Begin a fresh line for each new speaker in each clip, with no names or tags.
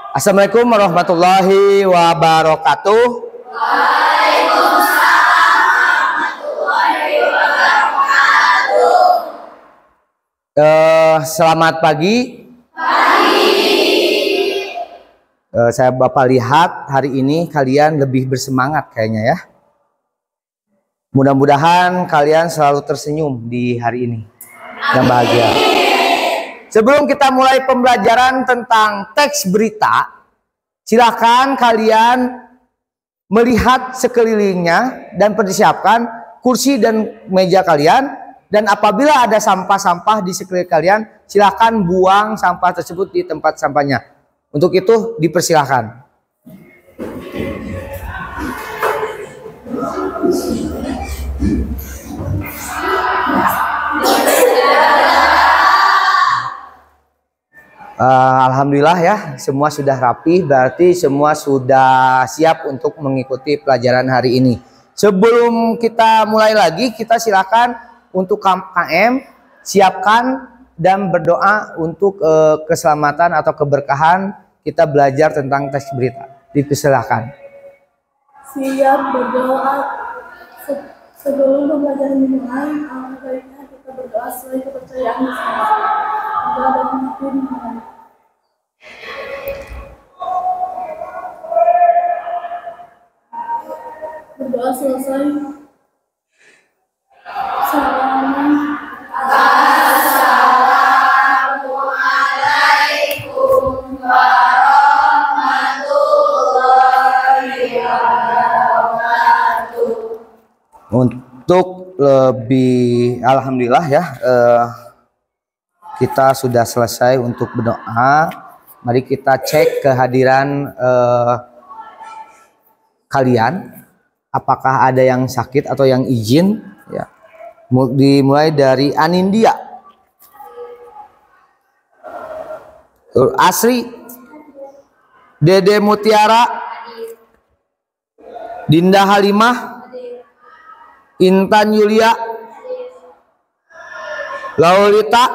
Assalamualaikum warahmatullahi wabarakatuh.
Waalaikumsalam warahmatullahi wabarakatuh.
Selamat pagi. Saya Bapak lihat hari ini kalian lebih bersemangat kayaknya ya. Mudah-mudahan kalian selalu tersenyum di hari ini yang bahagia. Sebelum kita mulai pembelajaran tentang teks berita, silakan kalian melihat sekelilingnya dan persiapkan kursi dan meja kalian. Dan apabila ada sampah-sampah di sekeliling kalian, silakan buang sampah tersebut di tempat sampahnya. Untuk itu dipersilakan. Alhamdulillah ya, semua sudah rapi, berarti semua sudah siap untuk mengikuti pelajaran hari ini. Sebelum kita mulai lagi, kita silakan untuk KM siapkan dan berdoa untuk keselamatan atau keberkahan kita belajar tentang teks berita. Dipersilakan.
Siap berdoa. Sebelum pembelajaran dimulai, alangkah baiknya kita berdoa sesuai kepercayaan masing-masing. Berdoa selesai. Assalamualaikum warahmatullahi wabarakatuh.
Untuk lebih alhamdulillah ya, kita sudah selesai untuk berdoa. Mari kita cek kehadiran kalian. Apakah ada yang sakit atau yang izin? Ya. Dimulai dari Anindya, Asri, Dede Mutiara, Dinda Halimah, Intan Yulia, Laulita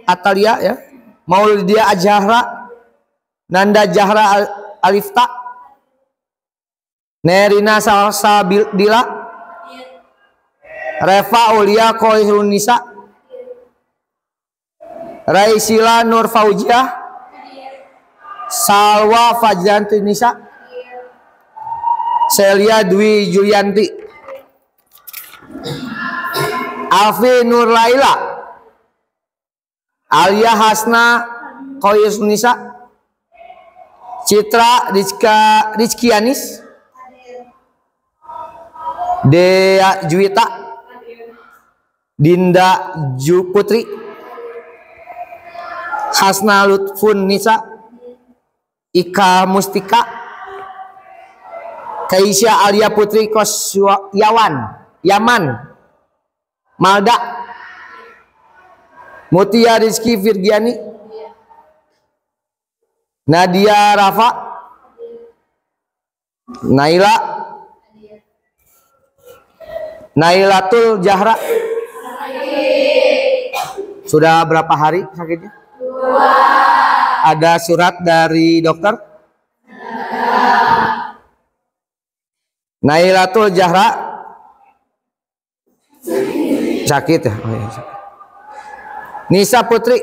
Atalia ya, Maulidia Azhara, Nanda Jahra Alifta, Nerina Salsabila, Reva Ulia Koirunisa, Raisila Nur Faujiah, Salwa Fajranti Nisa, Celia Dwi Julianti, Alfi Nur Laila, Alia Hasna Koirunisa, Citra Rizkianis, Dea Juwita, Dinda Putri, Hasna Lutfun Nisa, Ika Mustika, Kaisya Alia Putri Yaman, Malda, Mutia Rizky Virgiani, Nadia Rafa, Nailatul Jahra. Sudah berapa hari sakitnya? 2. Ada surat dari dokter? Nailatul Jahra sakit ya? Oh, iya, sakit. Nisa Putri,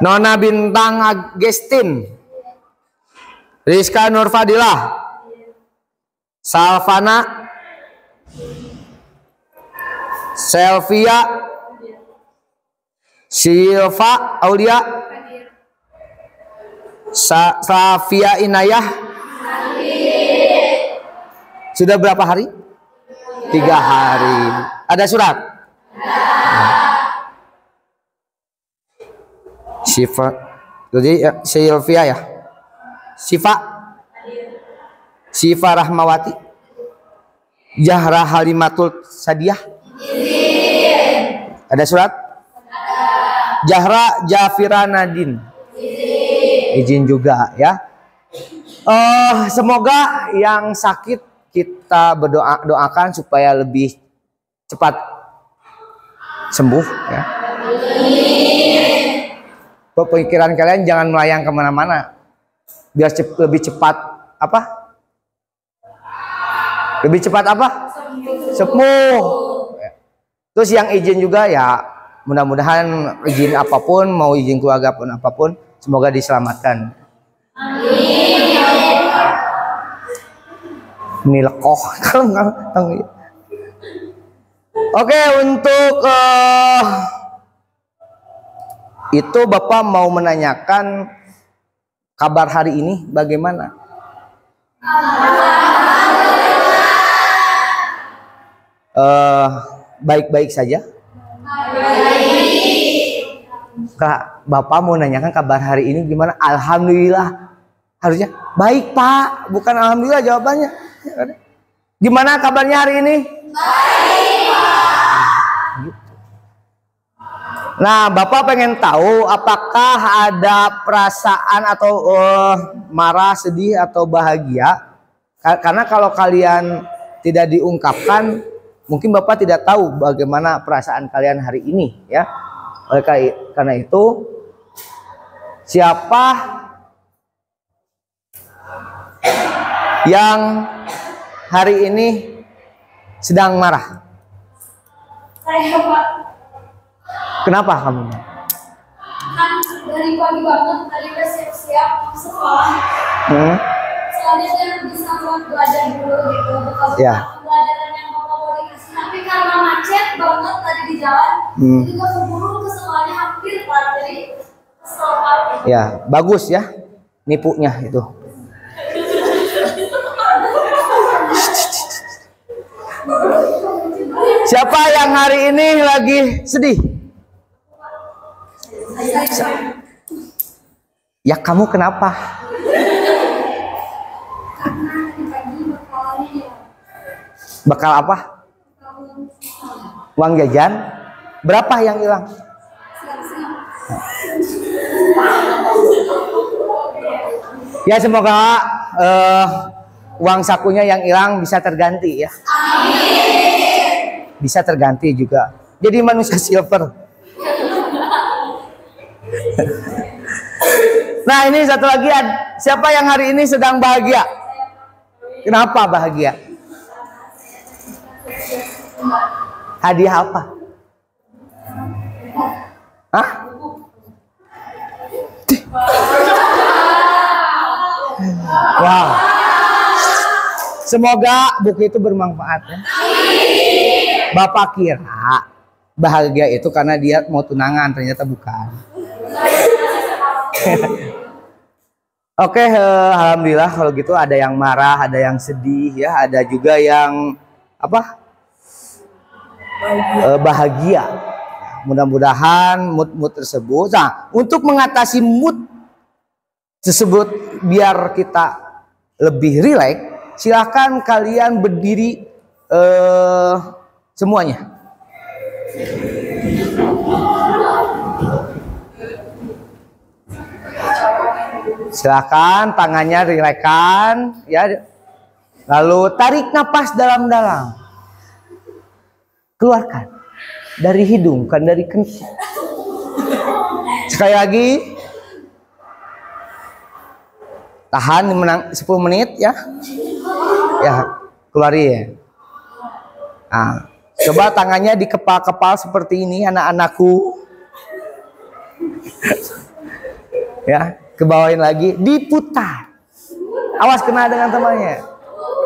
Nona Bintang Agustin, Rizka Nurfadilah, Salvana, Selvia, Silva Aulia, Safia Inayah. Sudah berapa hari? 3 hari. Ada surat? Siva, jadi Silvia ya. Siva Rahmawati, Jahra Halimatul Sadiah. Ada surat? Jahra Jafira Nadin. Izin juga ya. Semoga yang sakit kita doakan supaya lebih cepat sembuh ya. Pemikiran kalian jangan melayang kemana-mana, biar lebih cepat apa? Lebih cepat apa? Sembuh. Terus yang izin juga ya, mudah-mudahan izin apapun, mau izin keluarga pun apapun, semoga diselamatkan. Ini lekoh. Oke, untuk itu Bapak mau menanyakan kabar hari ini bagaimana? Baik-baik saja. Kak, Bapak mau nanyakan kabar hari ini gimana? Alhamdulillah. Harusnya baik Pak, bukan alhamdulillah jawabannya. Gimana kabarnya hari ini? Baik Pak. Nah, Bapak pengen tahu apakah ada perasaan atau marah, sedih atau bahagia? Karena kalau kalian tidak diungkapkan, mungkin Bapak tidak tahu bagaimana perasaan kalian hari ini, ya. Oleh karena itu, siapa yang hari ini sedang marah?
Saya Pak.
Kenapa kamu?
Kan dari pagi banget tadi udah siap-siap mau sekolah. Selanjutnya bisa buat belajar dulu gitu. Bekal
Ya.
pembelajaran yang Bapak mau dikasih. Tapi karena macet banget tadi di jalan, jadi gak keburu ke sekolahnya hampir Pak. Jadi kesel Pak.
Ya, bagus ya nipunya itu. Siapa yang hari ini lagi sedih? Ya kamu kenapa? Bakal apa? Uang jajan? Berapa yang hilang? Ya semoga uang sakunya yang hilang bisa terganti ya. Bisa terganti juga. Jadi manusia silver. Nah ini satu lagi, siapa yang hari ini sedang bahagia? Kenapa bahagia? Hadiah apa? Hah? Wow. Semoga buku itu bermanfaat ya. Bapak kira bahagia itu karena dia mau tunangan, ternyata bukan. Oke, alhamdulillah kalau gitu ada yang marah, ada yang sedih ya, ada juga yang apa? Bahagia. Mudah-mudahan mood tersebut. Nah, untuk mengatasi mood tersebut biar kita lebih rileks, silahkan kalian berdiri semuanya. Silakan tangannya rilekan ya. Lalu tarik napas dalam-dalam. Keluarkan dari hidung, bukan dari kentung. Sekali lagi. Tahan 10 menit ya. Ya, keluarin. Nah, coba tangannya dikepal-kepal seperti ini anak-anakku. Ya, kebawain lagi, diputar. Awas kena dengan temannya.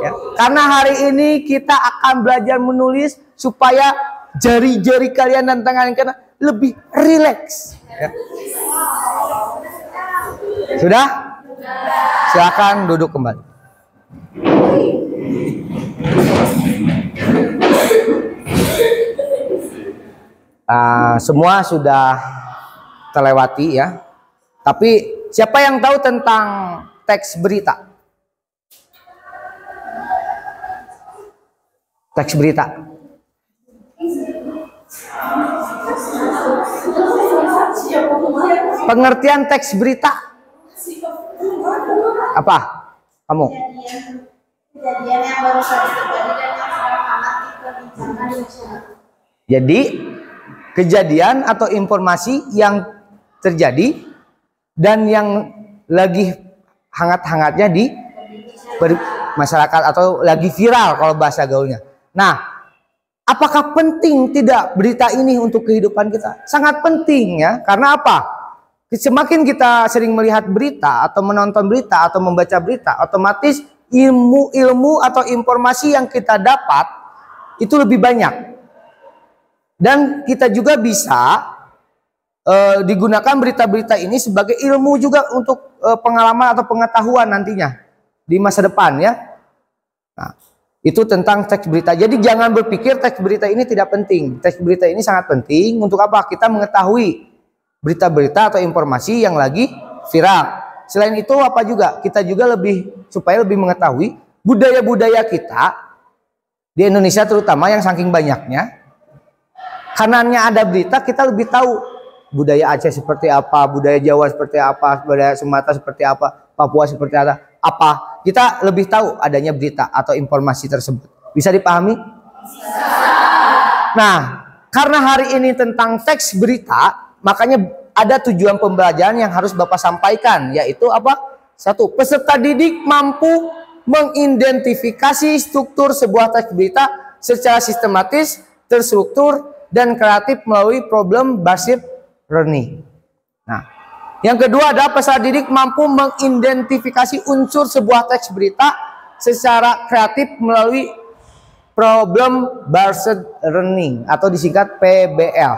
Ya, karena hari ini kita akan belajar menulis supaya jari-jari kalian dan tangan kalian lebih rileks. Ya. Sudah? Silakan duduk kembali. Semua sudah terlewati ya. Tapi siapa yang tahu tentang teks berita? Teks berita. Pengertian teks berita. Apa? Kamu?
Kejadian yang baru saja terjadi dan yang sekarang hangat diperbincangkan di masyarakat.
Jadi kejadian atau informasi yang terjadi dan yang lagi hangat-hangatnya di masyarakat atau lagi viral kalau bahasa gaulnya. Nah, apakah penting tidak berita ini untuk kehidupan kita? Sangat penting ya. Karena apa? Semakin kita sering melihat berita atau menonton berita atau membaca berita, otomatis ilmu atau informasi yang kita dapat itu lebih banyak. Dan kita juga bisa digunakan berita-berita ini sebagai ilmu juga untuk pengalaman atau pengetahuan nantinya di masa depan ya. Nah, itu tentang teks berita. Jadi jangan berpikir teks berita ini tidak penting. Teks berita ini sangat penting untuk apa? Kita mengetahui berita-berita atau informasi yang lagi viral. Selain itu apa juga? Kita juga supaya lebih mengetahui budaya-budaya kita di Indonesia terutama yang saking banyaknya. Karenanya ada berita kita lebih tahu budaya Aceh seperti apa, budaya Jawa seperti apa, budaya Sumatera seperti apa, Papua seperti apa. Kita lebih tahu adanya berita atau informasi tersebut. Bisa dipahami? Bisa. Nah, karena hari ini tentang teks berita, makanya ada tujuan pembelajaran yang harus Bapak sampaikan, yaitu apa? 1. Peserta didik mampu mengidentifikasi struktur sebuah teks berita secara sistematis, terstruktur, dan kreatif melalui problem-based learning. Nah, yang kedua adalah peserta didik mampu mengidentifikasi unsur sebuah teks berita secara kreatif melalui problem-based learning atau disingkat PBL.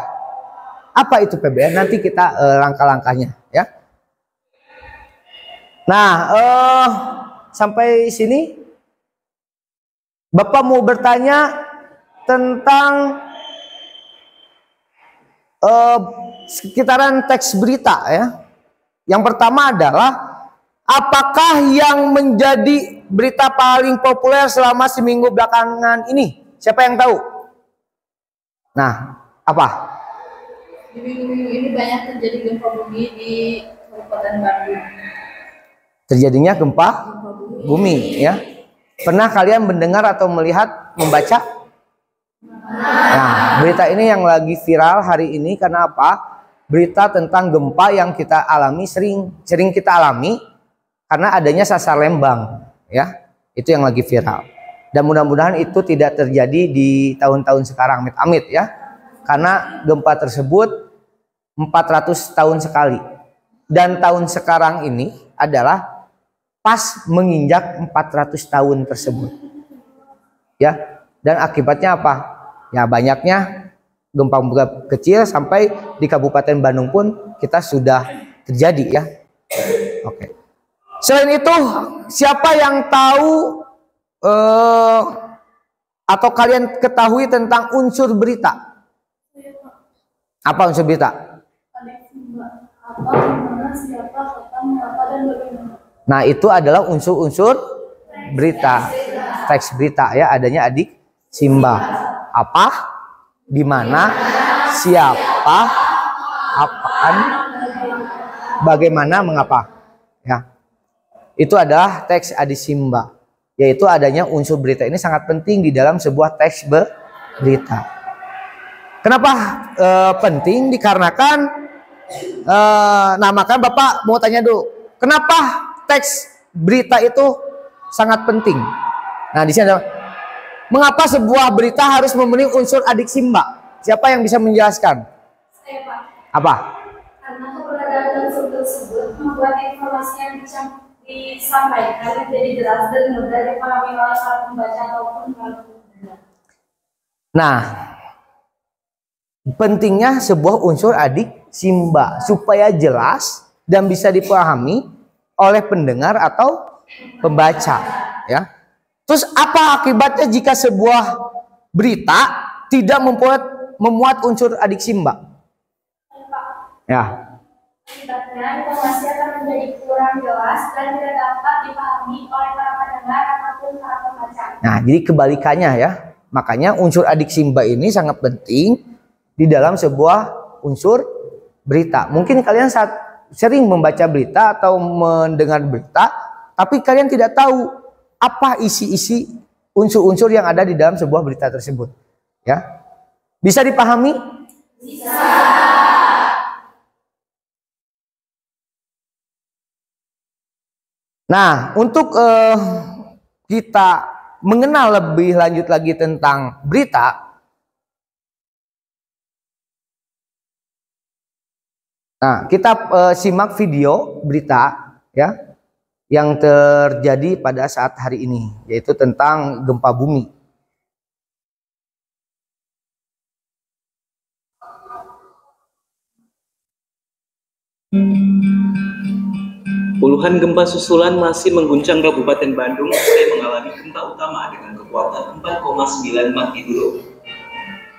Apa itu PBL? Nanti kita langkah-langkahnya ya. Nah, sampai sini Bapak mau bertanya tentang sekitaran teks berita ya. Yang pertama adalah apakah yang menjadi berita paling populer selama seminggu belakangan ini? Siapa yang tahu? Nah, apa?
Di minggu-minggu ini banyak terjadi gempa bumi di Kabupaten Bandung.
Terjadinya gempa bumi ya. Pernah kalian mendengar atau melihat, membaca? Nah, berita ini yang lagi viral hari ini karena apa? Berita tentang gempa yang kita alami sering kita alami karena adanya sesar Lembang ya. Itu yang lagi viral. Dan mudah-mudahan itu tidak terjadi di tahun-tahun sekarang, amit-amit ya. Karena gempa tersebut 400 tahun sekali. Dan tahun sekarang ini adalah pas menginjak 400 tahun tersebut. Ya. Dan akibatnya apa? Ya banyaknya gempa kecil sampai di Kabupaten Bandung pun kita sudah terjadi ya. Oke. Selain itu, siapa yang tahu atau kalian ketahui tentang unsur berita? Apa unsur berita? Nah, itu adalah unsur-unsur berita. Teks berita ya, adanya adik Simba. Apa, di mana, siapa, apaan, bagaimana, mengapa. Ya. Itu adalah teks adik Simba. Yaitu adanya unsur berita ini sangat penting di dalam sebuah teks berita. Kenapa penting? Dikarenakan makanya Bapak mau tanya dulu, kenapa teks berita itu sangat penting? Nah, di sini ada mengapa sebuah berita harus memenuhi unsur adik Simba? Siapa yang bisa menjelaskan?
Saya, Pak.
Apa?
Karena keberadaan unsur tersebut membuat informasi yang disampaikan jadi jelas dan mudah dipahami oleh para pembaca ataupun para pendengar.
Nah, pentingnya sebuah unsur adik Simba supaya jelas dan bisa dipahami oleh pendengar atau pembaca, ya. Terus apa akibatnya jika sebuah berita tidak memuat unsur adik Simba? Ya.
Akibatnya informasi akan menjadi kurang jelas dan tidak dapat dipahami oleh para pendengar ataupun para pembaca.
Nah, jadi kebalikannya ya. Makanya unsur adik Simba ini sangat penting di dalam sebuah unsur berita. Mungkin kalian sering membaca berita atau mendengar berita, tapi kalian tidak tahu apa isi-isi unsur-unsur yang ada di dalam sebuah berita tersebut. Ya, bisa dipahami? Bisa. Nah, untuk kita mengenal lebih lanjut lagi tentang berita, nah kita simak video berita ya yang terjadi pada saat hari ini, yaitu tentang gempa bumi.
Puluhan gempa susulan masih mengguncang Kabupaten Bandung usai mengalami gempa utama dengan kekuatan 4,9 magnitudo.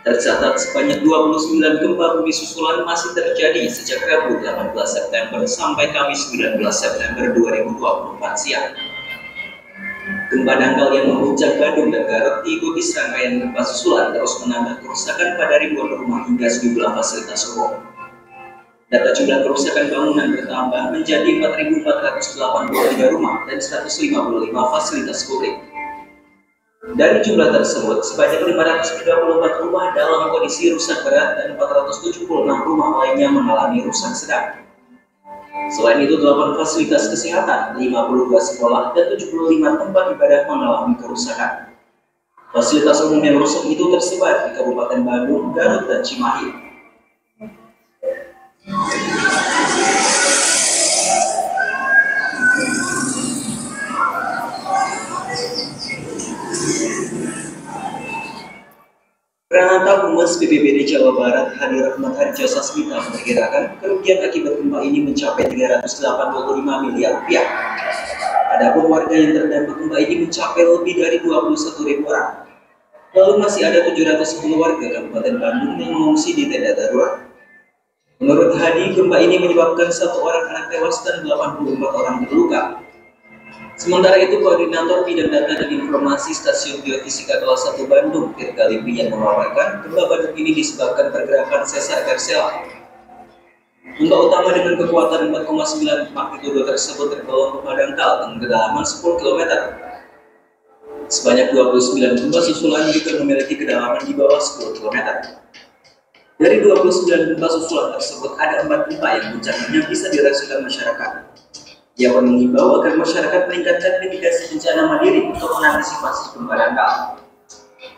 Tercatat sebanyak 29 gempa bumi susulan masih terjadi sejak Rabu 18 September sampai Kamis 19 September 2024 siang. Gempa dangkal yang mengguncang Bandung dan Garut diikuti serangkaian gempa susulan terus menambah kerusakan pada ribuan rumah hingga sejumlah fasilitas umum. Data jumlah kerusakan bangunan bertambah menjadi 4.483 rumah dan 155 fasilitas publik. Dari jumlah tersebut, sebanyak 534 rumah dalam kondisi rusak berat dan 476 rumah lainnya mengalami rusak sedang. Selain itu, 8 fasilitas kesehatan, 52 sekolah, dan 75 tempat ibadah mengalami kerusakan. Fasilitas umum yang rusak itu tersebar di Kabupaten Bandung, Garut, dan Cimahi. Ranata Humas BPBD Jawa Barat Hadi Rahmat Harjo Sasmita memperkirakan kerugian akibat gempa ini mencapai 385 miliar rupiah. Adapun warga yang terdampak gempa ini mencapai lebih dari 21.000 orang. Lalu masih ada 710 warga Kabupaten Bandung yang mengungsi di tenda darurat. Menurut Hadi, gempa ini menyebabkan 1 orang anak tewas dan 84 orang terluka. Sementara itu, Koordinator Bidang Data dan Informasi Stasiun Geofisika Kelas 1 Bandung, Firga Lipian memaparkan, gempa Bandung ini disebabkan pergerakan sesar Persela. Gempa utama dengan kekuatan 4,9 magnitudo tersebut tergolong gempa dangkal dengan kedalaman 10 km. Sebanyak 29 gempa susulan juga memiliki kedalaman di bawah 10 km. Dari 29 gempa susulan tersebut, ada 4 gempa yang guncangannya bisa dirasakan masyarakat. Ia pun mengimbau agar masyarakat meningkatkan mitigasi bencana mandiri untuk mengantisipasi gempa dangkal.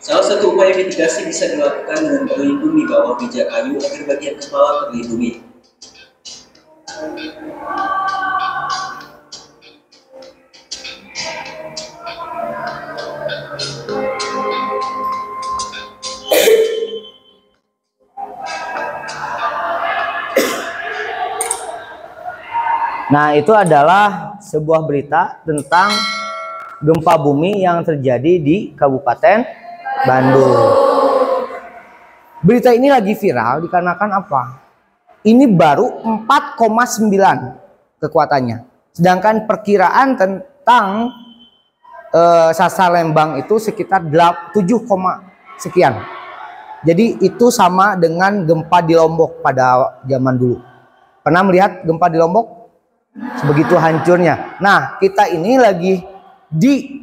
Salah satu upaya mitigasi bisa dilakukan dengan berlindung di bawah meja kayu agar bagian kepala terlindungi.
Nah, itu adalah sebuah berita tentang gempa bumi yang terjadi di Kabupaten Bandung. Berita ini lagi viral dikarenakan apa? Ini baru 4,9 kekuatannya. Sedangkan perkiraan tentang sasar Lembang itu sekitar 7, sekian. Jadi itu sama dengan gempa di Lombok pada zaman dulu. Pernah melihat gempa di Lombok? Sebegitu hancurnya. Nah, kita ini lagi di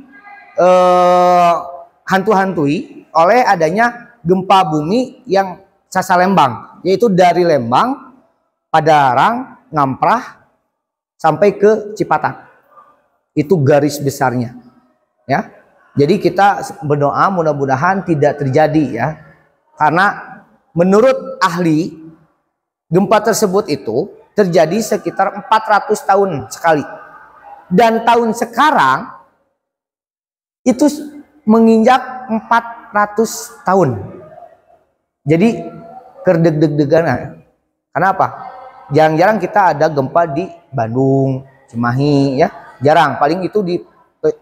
hantu-hantui oleh adanya gempa bumi yang sasar Lembang, yaitu dari Lembang, Padalarang, Ngamprah sampai ke Cipatat. Itu garis besarnya, ya. Jadi kita berdoa mudah-mudahan tidak terjadi, ya, karena menurut ahli gempa tersebut itu terjadi sekitar 400 tahun sekali. Dan tahun sekarang itu menginjak 400 tahun. Jadi kerdeg-deg-degan. Kenapa? Jarang-jarang kita ada gempa di Bandung, Cimahi, ya. Jarang, paling itu di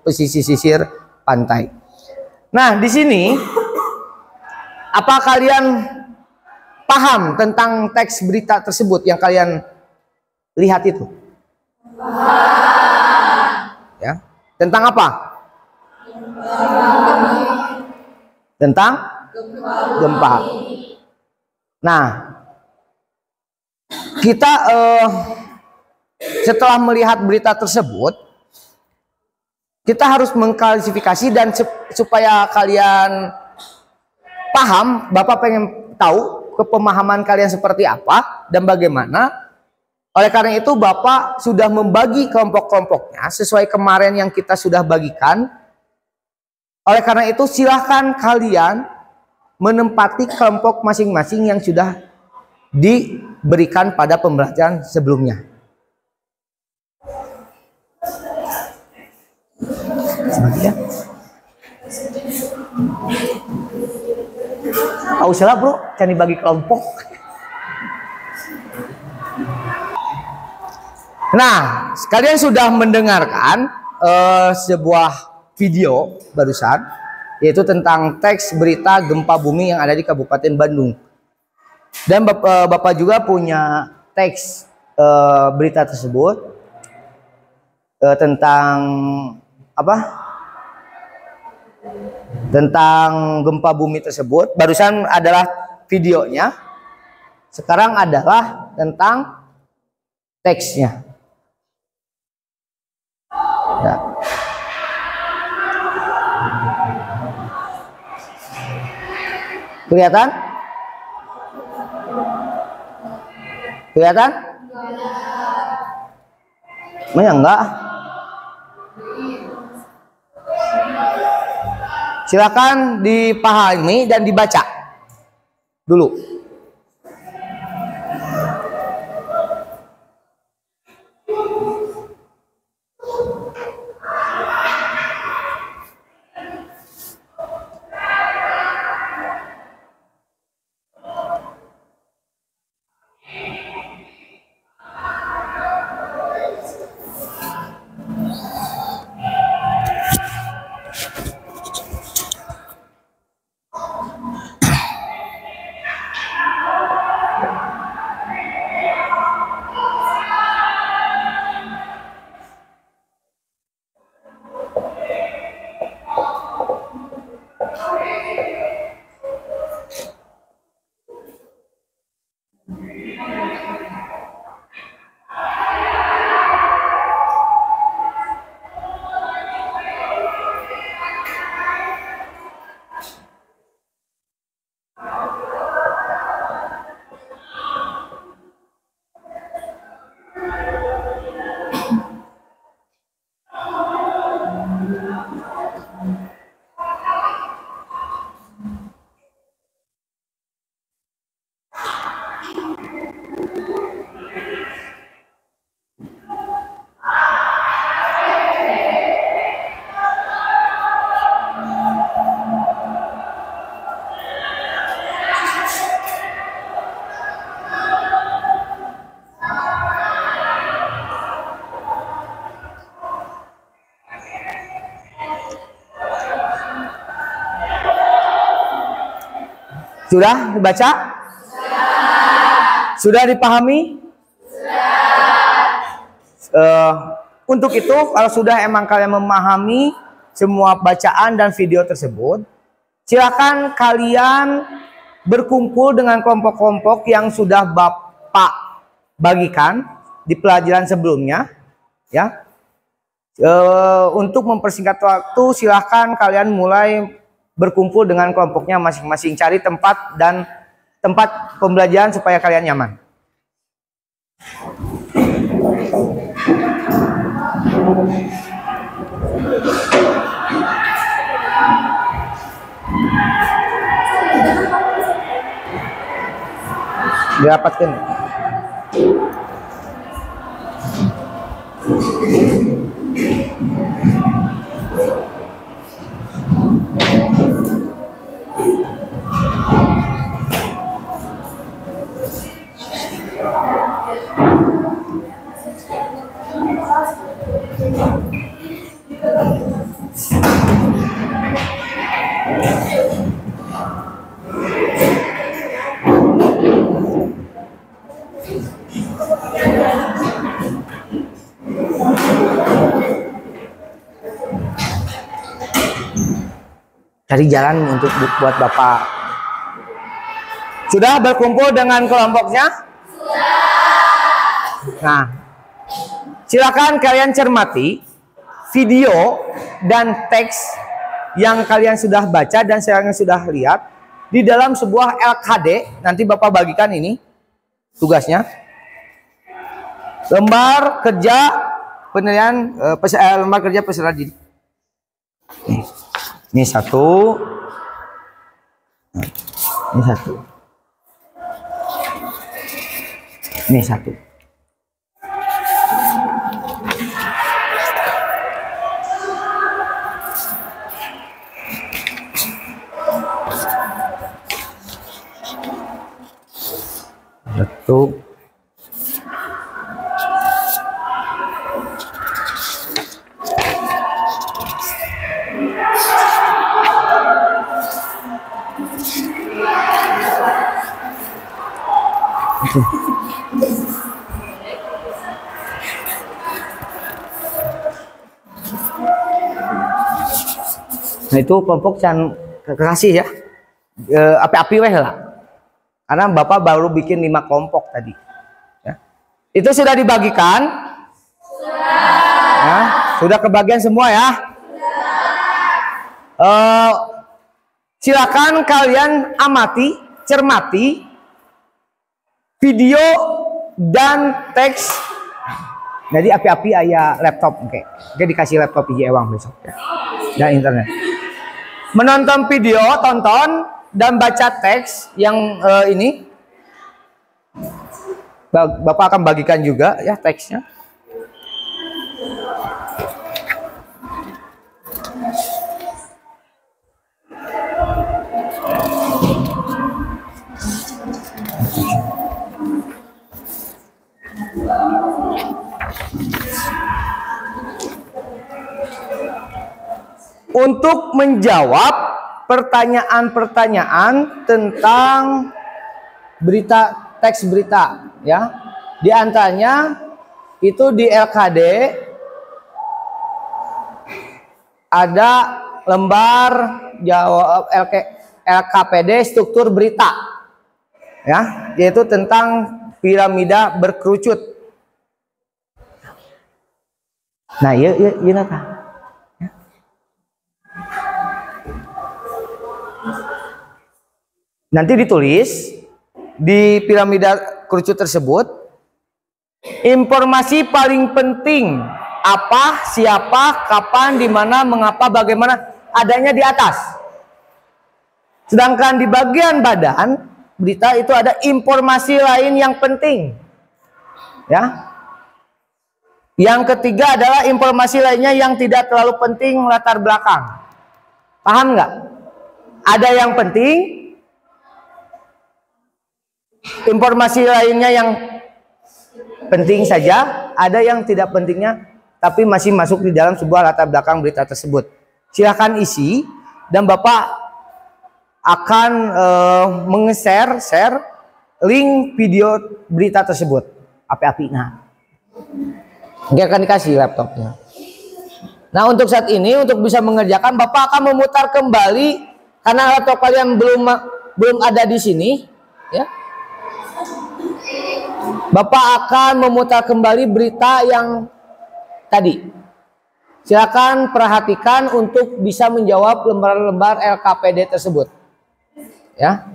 pesisir pantai. Nah, di sini apa kalian paham tentang teks berita tersebut yang kalian lihat itu? Ya. Tentang apa? Tentang gempa. Nah, kita setelah melihat berita tersebut, kita harus mengklasifikasi dan supaya kalian paham, Bapak pengen tahu kepemahaman kalian seperti apa dan bagaimana Oleh karena itu Bapak sudah membagi kelompok-kelompoknya sesuai kemarin yang kita sudah bagikan. Oleh karena itu silahkan kalian menempati kelompok masing-masing yang sudah diberikan pada pembelajaran sebelumnya. Salah bro, can dibagi kelompok. Nah, sekalian sudah mendengarkan sebuah video barusan, yaitu tentang teks berita gempa bumi yang ada di Kabupaten Bandung. Dan Bapak juga punya teks berita tersebut tentang apa? Tentang gempa bumi tersebut. Barusan adalah videonya. Sekarang adalah tentang teksnya. Ya. Kelihatan? Kelihatan? Mana enggak? Silakan dipahami dan dibaca dulu. Sudah dibaca? Sudah dipahami? Untuk itu, kalau sudah emang kalian memahami semua bacaan dan video tersebut, silakan kalian berkumpul dengan kelompok-kelompok yang sudah Bapak bagikan di pelajaran sebelumnya, ya. Untuk mempersingkat waktu, silakan kalian mulai berkumpul dengan kelompoknya masing-masing. Cari tempat dan tempat pembelajaran supaya kalian nyaman. Dirapatkan. Cari jalan untuk buat Bapak. Sudah berkumpul dengan kelompoknya? Sudah. Nah, silakan kalian cermati video dan teks yang kalian sudah baca dan yang sudah lihat di dalam sebuah LKD. Nanti Bapak bagikan ini tugasnya. lembar kerja penilaian lembar kerja peserta didik. Ini satu, ini satu, ini satu. Satu. Nah itu kelompok can kekasih ya, api-api weh lah, karena Bapak baru bikin 5 kelompok tadi ya. Itu sudah dibagikan? Sudah. Ya, sudah kebagian semua ya? Sudah. Silakan kalian amati, cermati video dan teks. Jadi api-api ayah laptop, oke. Jadi dikasih laptop hiji ewang besok ya. Dan internet. Menonton video, tonton dan baca teks yang ini. Bapak akan bagikan juga ya teksnya. Untuk menjawab pertanyaan-pertanyaan tentang berita, teks berita ya. Di antaranya itu di LKD ada lembar jawab LKPD struktur berita ya, yaitu tentang piramida berkerucut. Nah, iya Nata. Nanti ditulis di piramida kerucut tersebut informasi paling penting apa, siapa, kapan, di mana, mengapa, bagaimana, adanya di atas. Sedangkan di bagian badan berita itu ada informasi lain yang penting. Ya. Yang ketiga adalah informasi lainnya yang tidak terlalu penting latar belakang. Paham nggak? Ada yang penting, informasi lainnya yang penting saja, ada yang tidak pentingnya tapi masih masuk di dalam sebuah latar belakang berita tersebut. Silahkan isi dan Bapak akan share link video berita tersebut. Api-api nah. Dia akan dikasih laptopnya. Nah untuk saat ini untuk bisa mengerjakan Bapak akan memutar kembali karena laptop kalian belum ada di sini ya. Bapak akan memutar kembali berita yang tadi. Silakan perhatikan untuk bisa menjawab lembar-lembar LKPD tersebut. Ya.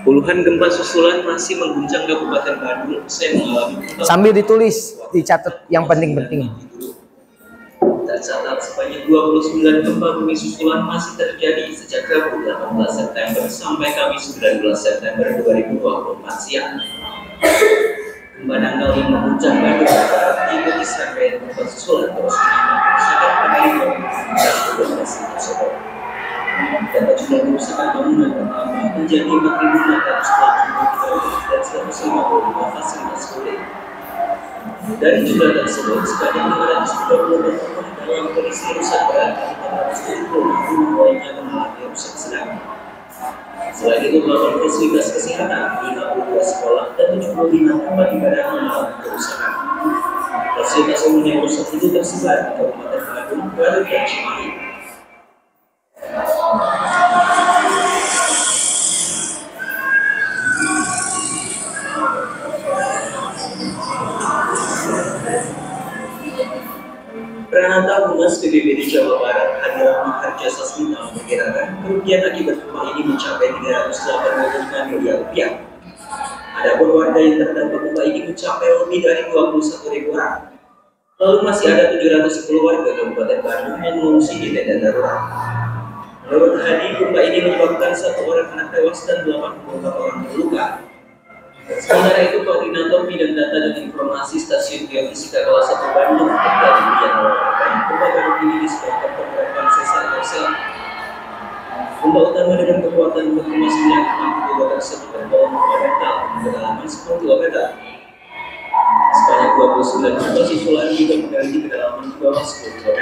Puluhan gempa susulan masih mengguncang Kabupaten Bandung. Saya mengalami
sambil ditulis, dicatat yang penting-penting.
Tercatat sebanyak 29 gempa bumi susulan masih terjadi sejak Rabu 18 September sampai Kamis 19 September 2024 siang. Gempa dangkal yang mengguncang Bandung diikuti serangkaian gempa susulan terus mengakibatkan kerusakan pada dan beberapa tersebut. Data jumlah kerusakan bangunan pertama menjadi 4.423 dan 155 fasilitas kulit. Dari jumlah tersebut, sebanyak 532 rumah dalam kondisi rusak berat dan 470 rumah lainnya mengalami rusak sedang. Selain itu, 8 fasilitas kesehatan, 52 sekolah, dan 75 tempat ibadah mengalami kerusakan. Fasilitas umum yang rusak itu tersebar di Kabupaten Bandung, Garut, dan Cimahi. Peranata Humas BPBD Jawa Barat Hadira Maharja Sasmita memperkirakan kerugian akibat gempa ini mencapai 385 miliar rupiah. Adapun warga yang terdampak gempa ini mencapai lebih dari 21.000 orang. Lalu masih ada 710 warga Kabupaten Bandung yang mengungsi di tenda darurat. Menurut Hadi, gempa ini menyebabkan 1 orang anak tewas dan 84 orang terluka. Sementara itu, Koordinator Bidang Data dan Informasi Stasiun Geofisika Kelas 1 Bandung, Dr. Dian mengatakan gempa Bandung ini disebabkan pergerakan sesar Korsel. Gempa utama dengan kekuatan 4,9 magnitudo tersebut terbawa fundamental kedalaman 10 km. Sebanyak 29 gempa susulan juga menggali di kedalaman di bawah 10 km.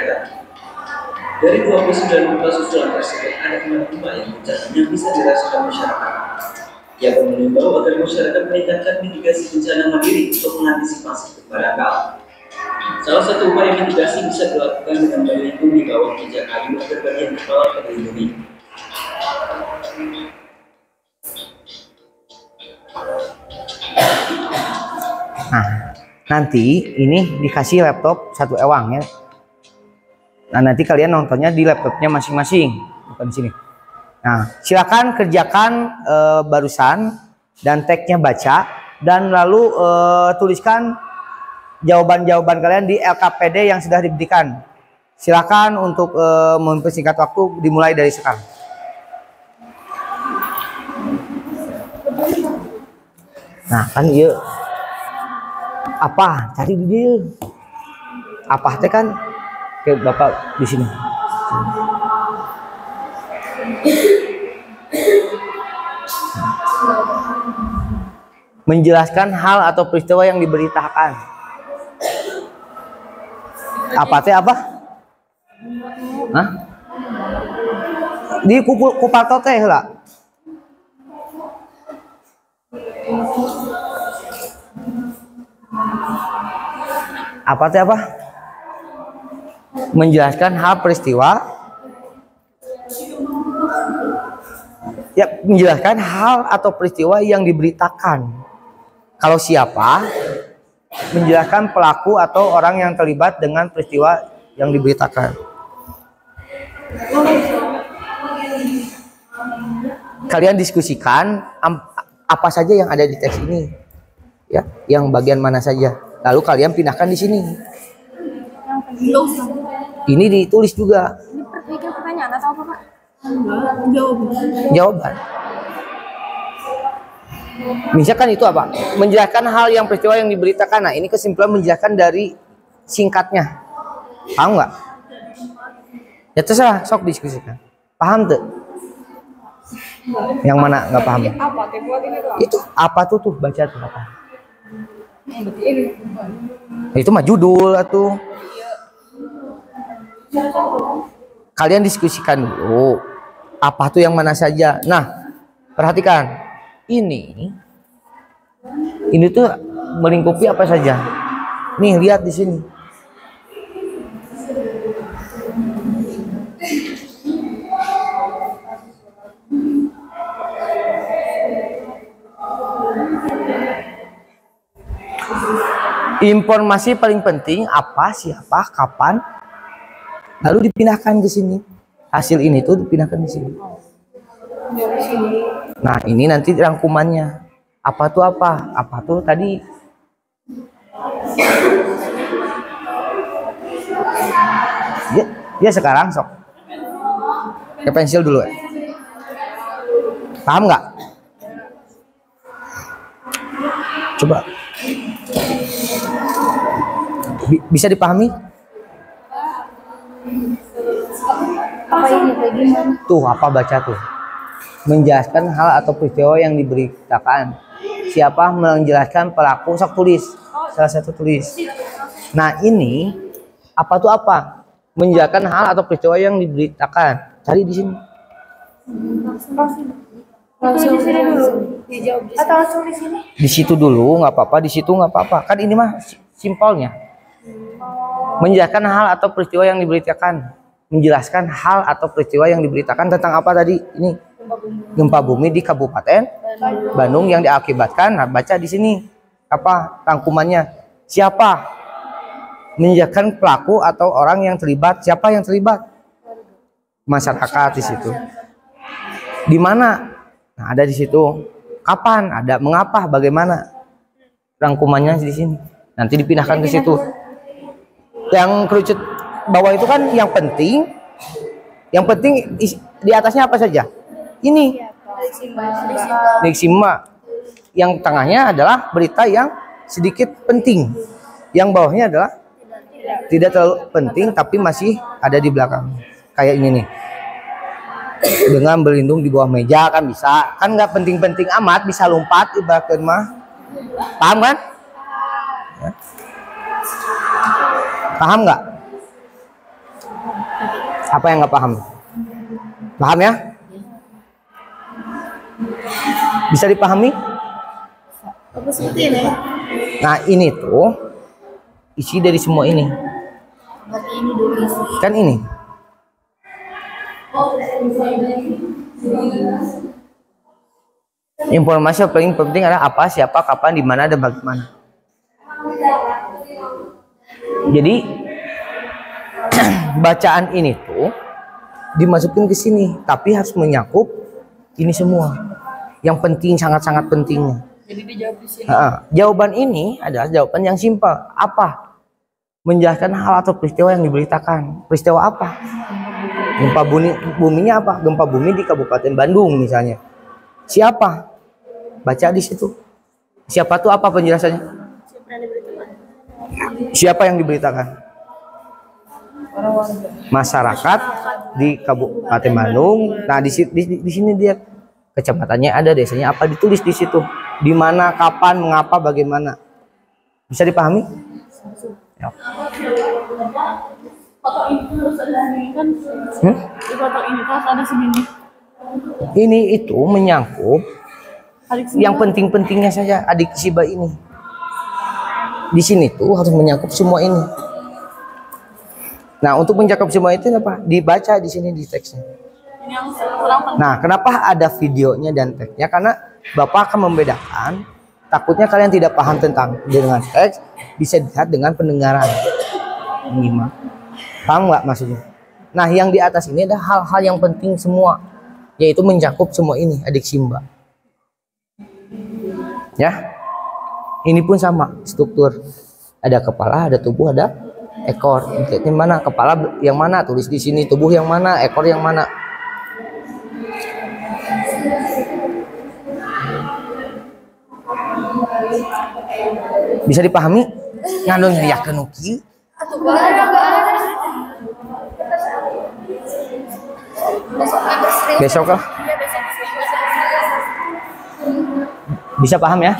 Dari 29 gempa susulan tersebut, ada 6 gempa yang bencananya bisa dirasakan masyarakat. Ia pun mengimbau agar masyarakat meningkatkan mitigasi bencana mandiri untuk mengantisipasi gempa dangkal. Salah satu upaya mitigasi bisa dilakukan dengan berlindung di bawah meja kayu agar bagian kepala terlindungi.
Nah, nanti ini dikasih laptop 1 ewang ya. Nah, nanti kalian nontonnya di laptopnya masing-masing, bukan di sini. Nah, silakan kerjakan barusan dan tagnya baca dan lalu tuliskan jawaban-jawaban kalian di LKPD yang sudah diberikan. Silakan untuk mempersingkat waktu dimulai dari sekarang. Nah, kan iya apa cari di dia apa teh kan ke Bapak di sini. Menjelaskan hal atau peristiwa yang diberitakan. Apa teh apa? Hah? Di kuparto teh lah. Apa teh apa? Menjelaskan hal peristiwa. Ya, menjelaskan hal atau peristiwa yang diberitakan. Kalau siapa? Menjelaskan pelaku atau orang yang terlibat dengan peristiwa yang diberitakan. Kalian diskusikan apa saja yang ada di teks ini. Ya, yang bagian mana saja. Lalu kalian pindahkan di sini. Ini ditulis juga.
Ini pertanyaan atau apa, Pak?
Jawaban. Misalkan itu apa? Menjelaskan hal yang peristiwa yang diberitakan. Nah, ini kesimpulan menjelaskan dari singkatnya. Paham nggak? Ya terserah, sok diskusikan. Paham tuh? Yang mana nggak paham? Itu apa tuh baca tuh apa? Itu mah judul atuh. Kalian diskusikan dulu. Apa tuh yang mana saja? Nah, perhatikan. Ini tuh melingkupi apa saja. Nih, lihat di sini. Informasi paling penting apa, siapa, kapan, lalu dipindahkan ke sini. Hasil ini tuh dipindahkan di sini. Nah, ini nanti rangkumannya. Apa tuh apa? Apa tuh tadi? Ya sekarang sok. Ke pensil dulu ya. Paham nggak? Coba. Bisa dipahami?
Apa ini bagaimana?
Tuh, apa baca tuh? Menjelaskan hal atau peristiwa yang diberitakan. Siapa menjelaskan pelaku? Sok tulis. Salah satu tulis. Nah, ini apa tuh apa? Menjelaskan hal atau peristiwa yang diberitakan. Cari di sini.
Langsung di sini dulu. Dijawab di sini. Atau langsung di sini?
Di situ dulu, nggak apa-apa. Di situ nggak apa-apa. Kan ini mah simpelnya. Menjelaskan hal atau peristiwa yang diberitakan. Menjelaskan hal atau peristiwa yang diberitakan tentang apa tadi? Ini gempa bumi di Kabupaten Bandung yang diakibatkan. Nah, baca di sini apa rangkumannya? Siapa? Menjelaskan pelaku atau orang yang terlibat. Siapa yang terlibat? Masyarakat di situ. Di mana? Nah, ada di situ. Kapan? Ada. Mengapa? Bagaimana? Rangkumannya di sini. Nanti dipindahkan ke situ. Yang kerucut bawah itu kan yang penting. Yang penting di atasnya apa saja? Ini. Diksima. Yang tengahnya adalah berita yang sedikit penting. Yang bawahnya adalah tidak terlalu penting tapi masih ada di belakang. Kayak ini nih. Dengan berlindung di bawah meja kan bisa. Kan nggak penting-penting amat, bisa lompat ibaratkan mah. Paham kan? Ya. Paham nggak? Apa yang nggak paham? Paham ya? Bisa dipahami? Nah ini tuh isi dari semua ini. Kan ini. Informasi yang paling penting adalah apa, siapa, kapan, di mana, dan bagaimana. Jadi bacaan ini tuh dimasukin ke sini, tapi harus menyakup ini semua. Yang penting, sangat-sangat pentingnya.
Jadi dijawab di sini.
Jawaban ini adalah jawaban yang simpel. Apa? Menjelaskan hal atau peristiwa yang diberitakan. Peristiwa apa? Gempa buminya apa? Gempa bumi di Kabupaten Bandung misalnya. Siapa? Baca di situ. Siapa tuh apa penjelasannya? Siapa yang diberitakan? Masyarakat di Kabupaten Bandung. Nah di sini dia kecamatannya ada, desanya apa, ditulis di situ. Di mana, kapan, mengapa, bagaimana. Bisa dipahami? Ya.
Foto ini harus ada ini kan? Di foto ini harus ada segini.
Ini itu menyangkut yang penting-pentingnya saja adik Siba ini. Di sini tuh harus menyangkut semua ini. Nah, untuk mencakup semua itu apa? Dibaca di sini di teksnya. Nah, kenapa ada videonya dan teksnya? Karena Bapak akan membedakan. Takutnya kalian tidak paham dengan teks, bisa dilihat dengan pendengaran. Gimana? Paham nggak maksudnya? Nah, yang di atas ini ada hal-hal yang penting semua, yaitu mencakup semua ini, adik Simba. Ya, ini pun sama struktur. Ada kepala, ada tubuh, ada ekor. Ini mana kepala yang mana? Tulis di sini. Tubuh yang mana? Ekor yang mana? Bisa dipahami? Ngandung yakin uki? Besok lah. Bisa paham ya?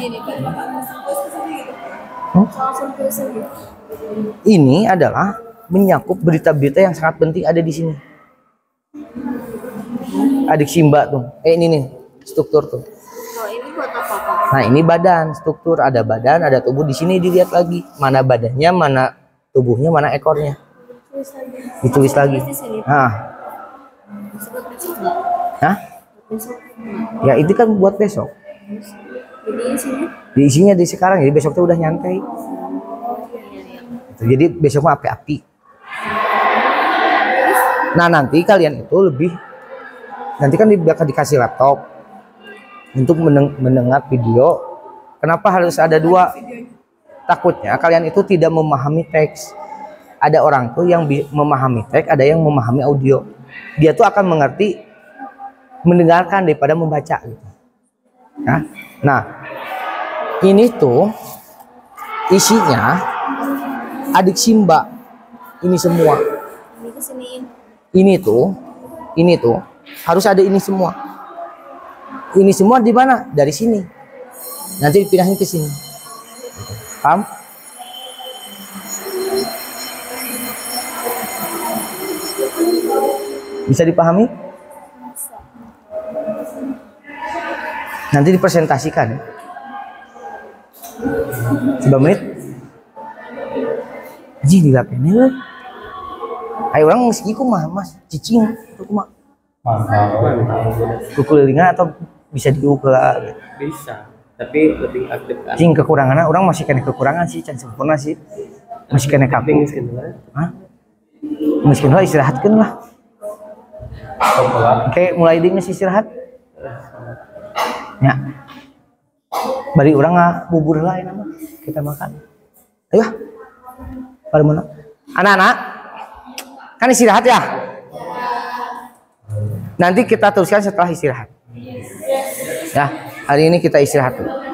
Ini adalah menyakup berita-berita yang sangat penting ada di sini. Adik Simba tuh. Ini nih struktur tuh. Nah ini badan, struktur, ada badan, ada tubuh. Di sini dilihat lagi mana badannya, mana tubuhnya, mana ekornya. Ditulis lagi. Nah, ya itu kan buat besok. Di isinya di sekarang, jadi besok tuh udah nyantai. Jadi besok mah api-api. Nah nanti kalian itu lebih, nanti kan dikasih laptop untuk mendengar video. Kenapa harus ada dua? Takutnya kalian itu tidak memahami teks. Ada orang tuh yang memahami teks, ada yang memahami audio. Dia tuh akan mengerti mendengarkan daripada membaca gitu. Ya? Nah, ini tuh isinya adik Simba. Ini semua. Ini tuh harus ada ini semua. Ini semua di mana? Dari sini. Nanti dipindahin ke sini. Paham? Bisa dipahami? Nanti dipresentasikan. Coba menit. Ji dilapene. Ayo orang meski kumaha Mas, cicing kumaha. Kukulilingan atau bisa diukur?
Bisa, tapi lebih aktif kan.
Cing kekurangannya orang masih kena kekurangan sih, can sempurna sih. Masih kena kaping. Hah? Miskin lah istirahatkan lah. Oke, mulai di istirahat. Ya. Bari orang bubur lain nama kita makan. Ayo, pada mana? Anak-anak, kan istirahat ya. Nanti kita teruskan setelah istirahat. Ya, hari ini kita istirahat dulu.